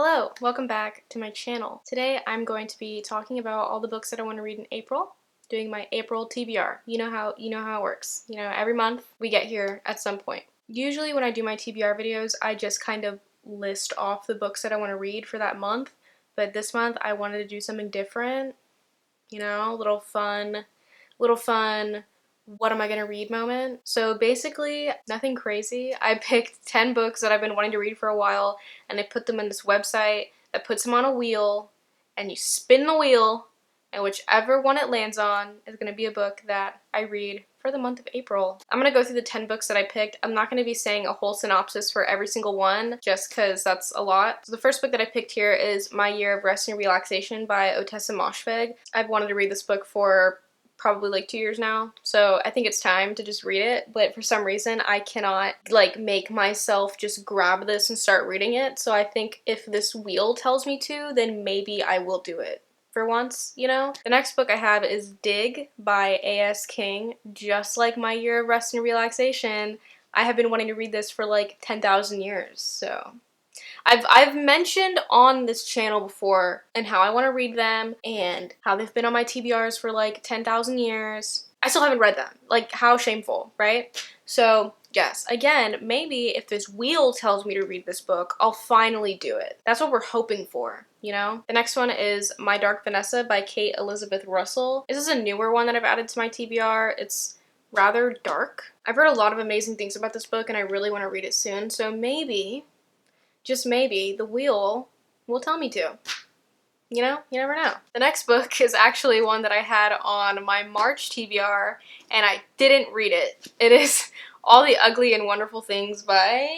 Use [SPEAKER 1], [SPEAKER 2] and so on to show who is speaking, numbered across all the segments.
[SPEAKER 1] Hello, welcome back to my channel. Today I'm going to be talking about all the books that I want to read in April, doing my April TBR. You know how it works. Every month we get here at some point. Usually when I do my TBR videos, I just kind of list off the books that I want to read for that month, but this month I wanted to do something different, little fun, what am I gonna read moment. So basically, nothing crazy. I picked 10 books that I've been wanting to read for a while, and I put them in this website that puts them on a wheel, and you spin the wheel, and whichever one it lands on is gonna be a book that I read for the month of April. I'm gonna go through the 10 books that I picked. I'm not gonna be saying a whole synopsis for every single one, just because that's a lot. So the first book that I picked here is My Year of Rest and Relaxation by Ottessa Moshfegh. I've wanted to read this book for probably like 2 years now, so I think it's time to just read it, but for some reason I cannot make myself just grab this and start reading it. So I think if this wheel tells me to, then maybe I will do it for once. The next book I have is Dig by A.S. King. Just like My Year of Rest and Relaxation, I have been wanting to read this for like 10,000 years, so I've mentioned on this channel before and how I want to read them and how they've been on my TBRs for like 10,000 years. I still haven't read them. Like, how shameful, right? So yes, again, maybe if this wheel tells me to read this book, I'll finally do it. That's what we're hoping for. The next one is My Dark Vanessa by Kate Elizabeth Russell. This is a newer one that I've added to my TBR. It's rather dark. I've heard a lot of amazing things about this book and I really want to read it soon, so maybe, just maybe, the wheel will tell me to. You never know. The next book is actually one that I had on my March TBR, and I didn't read it. It is All the Ugly and Wonderful Things by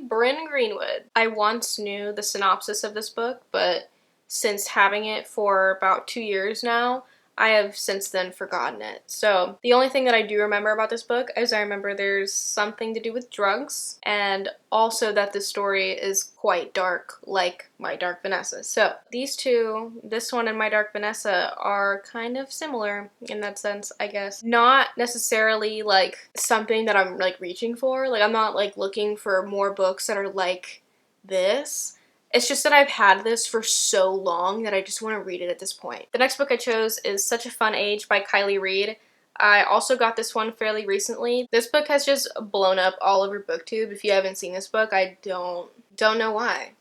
[SPEAKER 1] Bryn Greenwood. I once knew the synopsis of this book, but since having it for about 2 years now, I have since then forgotten it. So the only thing that I do remember about this book is I remember there's something to do with drugs, and also that the story is quite dark, like My Dark Vanessa. So these two, this one and My Dark Vanessa, are kind of similar in that sense, I guess. Not necessarily like something that I'm like reaching for. Like, I'm not like looking for more books that are like this. It's just that I've had this for so long that I just want to read it at this point. The next book I chose is Such a Fun Age by Kylie Reid. I also got this one fairly recently. This book has just blown up all over BookTube. If you haven't seen this book, I don't know why.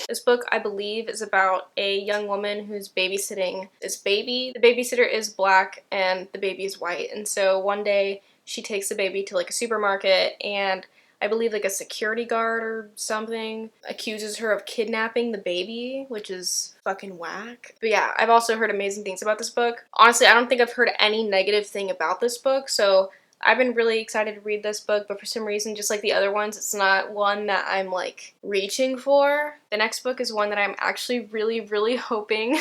[SPEAKER 1] This book, I believe, is about a young woman who's babysitting this baby. The babysitter is black and the baby is white, and so one day she takes the baby to like a supermarket, and I believe like a security guard or something accuses her of kidnapping the baby, which is fucking whack. But yeah, I've also heard amazing things about this book. Honestly, I don't think I've heard any negative thing about this book, so I've been really excited to read this book, but for some reason, just like the other ones, it's not one that I'm like reaching for. The next book is one that I'm actually really hoping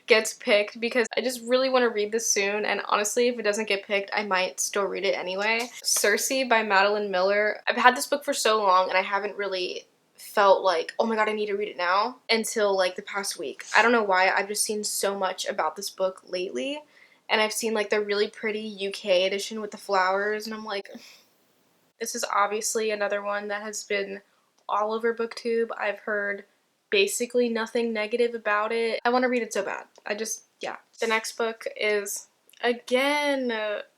[SPEAKER 1] gets picked because I just really want to read this soon, and honestly, if it doesn't get picked, I might still read it anyway. Circe by Madeline Miller. I've had this book for so long and I haven't really felt like, oh my god, I need to read it now, until like the past week. I don't know why, I've just seen so much about this book lately. And I've seen like the really pretty UK edition with the flowers, and I'm like, this is obviously another one that has been all over BookTube. I've heard basically nothing negative about it. I want to read it so bad. Yeah. The next book is, again,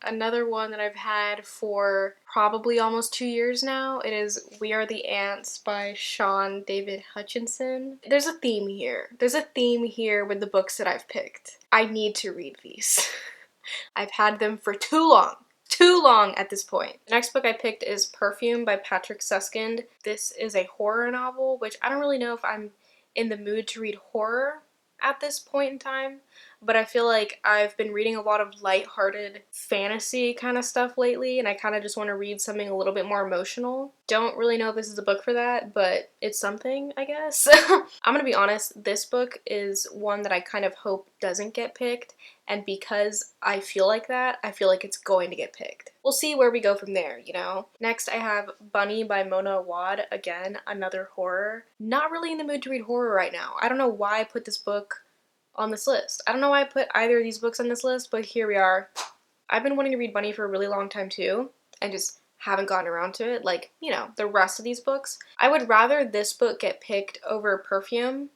[SPEAKER 1] another one that I've had for probably almost 2 years now. It is We Are the Ants by Sean David Hutchinson. There's a theme here. There's a theme here with the books that I've picked. I need to read these. I've had them for too long. Too long at this point. The next book I picked is Perfume by Patrick Suskind. This is a horror novel, which I don't really know if I'm in the mood to read horror at this point in time, but I feel like I've been reading a lot of lighthearted fantasy kind of stuff lately, and I kind of just want to read something a little bit more emotional. Don't really know if this is a book for that, but it's something, I guess. I'm gonna be honest, this book is one that I kind of hope doesn't get picked, and because I feel like that, I feel like it's going to get picked. We'll see where we go from there. Next, I have Bunny by Mona Awad. Again, another horror. Not really in the mood to read horror right now. I don't know why I put this book on this list. I don't know why I put either of these books on this list, but here we are. I've been wanting to read Bunny for a really long time too, and just haven't gotten around to it, like, you know, the rest of these books. I would rather this book get picked over Perfume,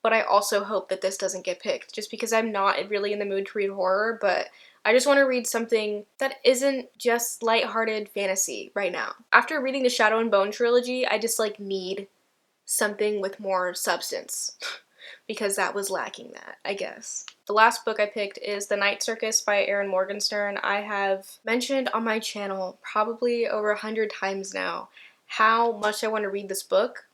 [SPEAKER 1] but I also hope that this doesn't get picked, just because I'm not really in the mood to read horror, but I just want to read something that isn't just lighthearted fantasy right now. After reading the Shadow and Bone trilogy, I just like need something with more substance because that was lacking that, I guess. The last book I picked is The Night Circus by Erin Morgenstern. I have mentioned on my channel probably over 100 times now how much I want to read this book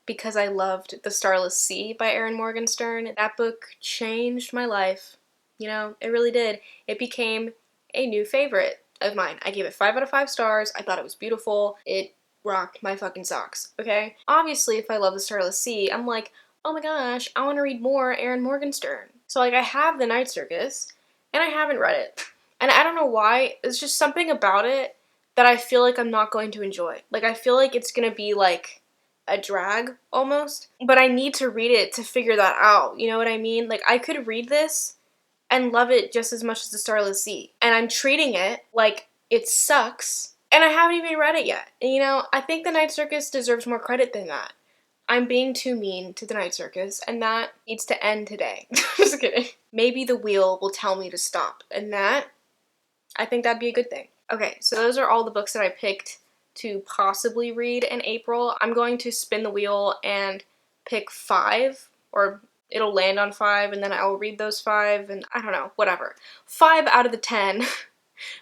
[SPEAKER 1] because I loved The Starless Sea by Erin Morgenstern. That book changed my life. You know, it really did. It became a new favorite of mine. I gave it 5 out of 5 stars. I thought it was beautiful. It rocked my fucking socks, okay? Obviously, if I love The Starless Sea, I'm like, oh my gosh, I want to read more Erin Morgenstern. So like, I have The Night Circus, and I haven't read it. And I don't know why, it's just something about it that I feel like I'm not going to enjoy. Like, I feel like it's gonna be like a drag almost, but I need to read it to figure that out, you know what I mean? Like, I could read this and love it just as much as The Starless Sea, and I'm treating it like it sucks, and I haven't even read it yet. And you know, I think The Night Circus deserves more credit than that. I'm being too mean to The Night Circus, and that needs to end today. Just kidding. Maybe the wheel will tell me to stop, and that, I think that'd be a good thing. Okay, so those are all the books that I picked to possibly read in April. I'm going to spin the wheel and pick 5, or it'll land on 5, and then I'll read those 5, and I don't know, whatever. 5 out of the 10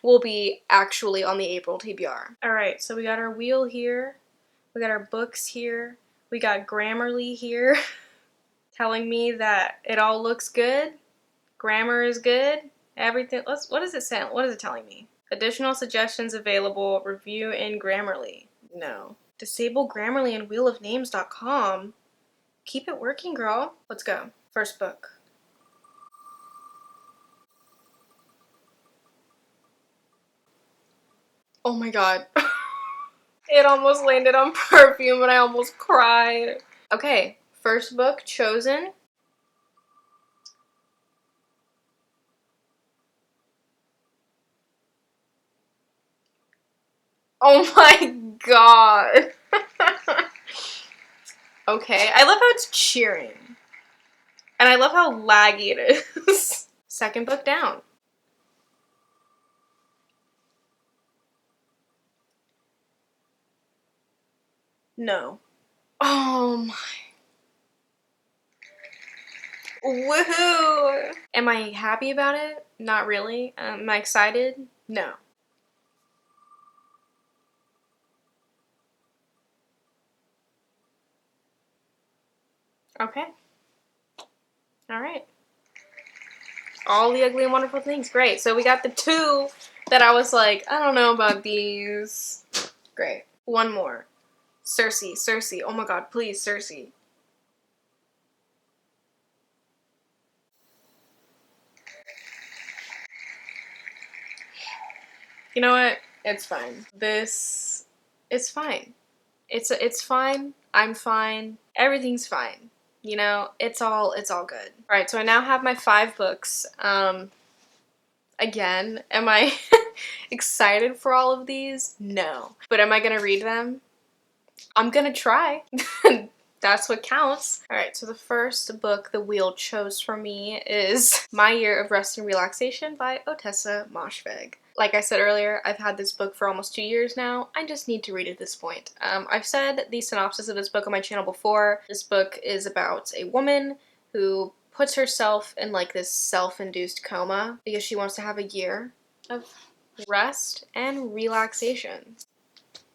[SPEAKER 1] will be actually on the April TBR. Alright, so we got our wheel here, we got our books here, we got Grammarly here telling me that it all looks good, grammar is good, everything. What is it saying? What is it telling me? Additional suggestions available, review in Grammarly. No. Disable Grammarly and wheelofnames.com. Keep it working, girl. Let's go. First book. Oh my god. It almost landed on Perfume and I almost cried. Okay, first book chosen. Oh my god. Okay, I love how it's cheering. And I love how laggy it is. Second book down. No. Oh my. Woohoo! Am I happy about it? Not really. Am I excited? No. Okay. Alright. All the Ugly and Wonderful Things. Great. So we got the 2 that I was like, I don't know about these. Great. One more. Circe. Circe. Oh my god, please, Circe. You know what? It's fine. This is fine. It's fine. I'm fine. Everything's fine. You know, it's all good. Alright, so I now have my 5 books. Again, am I excited for all of these? No. But am I gonna read them? I'm gonna try. That's what counts. Alright, so the first book the wheel chose for me is My Year of Rest and Relaxation by Ottessa Moshfegh. Like I said earlier, I've had this book for almost 2 years now. I just need to read it at this point. I've said the synopsis of this book on my channel before. This book is about a woman who puts herself in like this self-induced coma because she wants to have a year of rest and relaxation.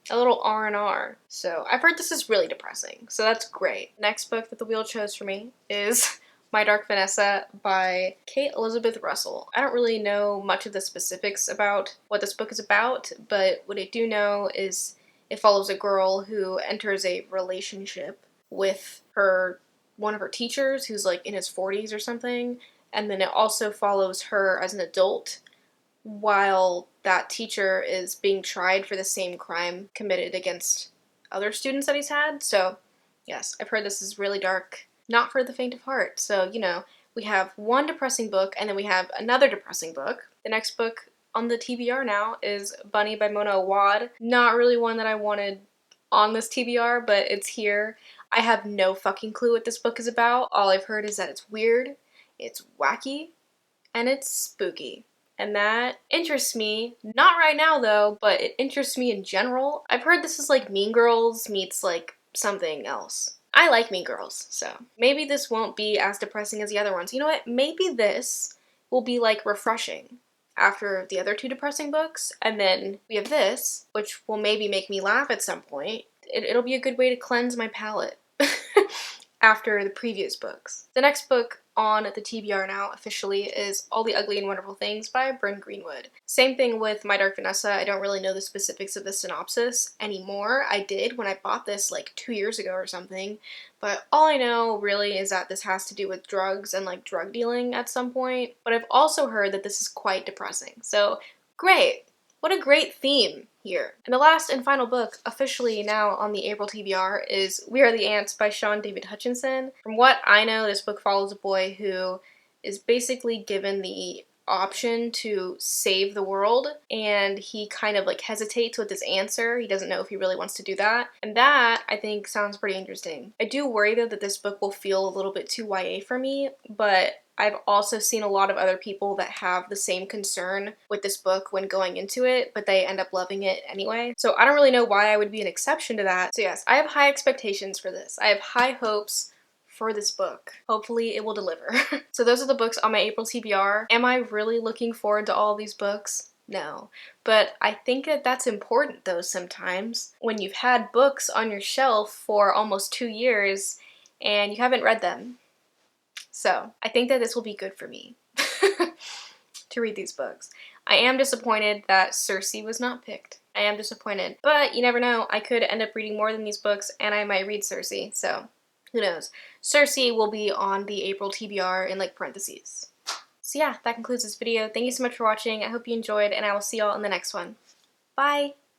[SPEAKER 1] A little R&R. So I've heard this is really depressing, so that's great. Next book that the wheel chose for me is My Dark Vanessa by Kate Elizabeth Russell. I don't really know much of the specifics about what this book is about, but what I do know is it follows a girl who enters a relationship with one of her teachers who's like in his 40s or something, and then it also follows her as an adult while that teacher is being tried for the same crime committed against other students that he's had. So yes, I've heard this is really dark, not for the faint of heart. So, you know, we have one depressing book and then we have another depressing book. The next book on the TBR now is Bunny by Mona Awad. Not really one that I wanted on this TBR, but it's here. I have no fucking clue what this book is about. All I've heard is that it's weird, it's wacky, and it's spooky. And that interests me. Not right now though, but it interests me in general. I've heard this is like Mean Girls meets like something else. I like Mean Girls, so maybe this won't be as depressing as the other ones. You know what? Maybe this will be like refreshing after the other two depressing books, and then we have this, which will maybe make me laugh at some point. It'll be a good way to cleanse my palate after the previous books. The next book on the TBR now officially is All the Ugly and Wonderful Things by Bryn Greenwood. Same thing with My Dark Vanessa. I don't really know the specifics of the synopsis anymore. I did when I bought this like 2 years ago or something, but all I know really is that this has to do with drugs and like drug dealing at some point. But I've also heard that this is quite depressing. So great. What a great theme here. And the last and final book, officially now on the April TBR, is We Are the Ants by Sean David Hutchinson. From what I know, this book follows a boy who is basically given the option to save the world, and he kind of like hesitates with his answer. He doesn't know if he really wants to do that. And that, I think, sounds pretty interesting. I do worry though that this book will feel a little bit too YA for me, but I've also seen a lot of other people that have the same concern with this book when going into it, but they end up loving it anyway. So I don't really know why I would be an exception to that. So yes, I have high expectations for this. I have high hopes for this book. Hopefully it will deliver. So those are the books on my April TBR. Am I really looking forward to all these books? No. But I think that that's important though sometimes. When you've had books on your shelf for almost 2 years and you haven't read them. So I think that this will be good for me to read these books. I am disappointed that Circe was not picked. I am disappointed. But you never know. I could end up reading more than these books and I might read Circe. So who knows? Circe will be on the April TBR in like parentheses. So yeah, that concludes this video. Thank you so much for watching. I hope you enjoyed and I will see y'all in the next one. Bye!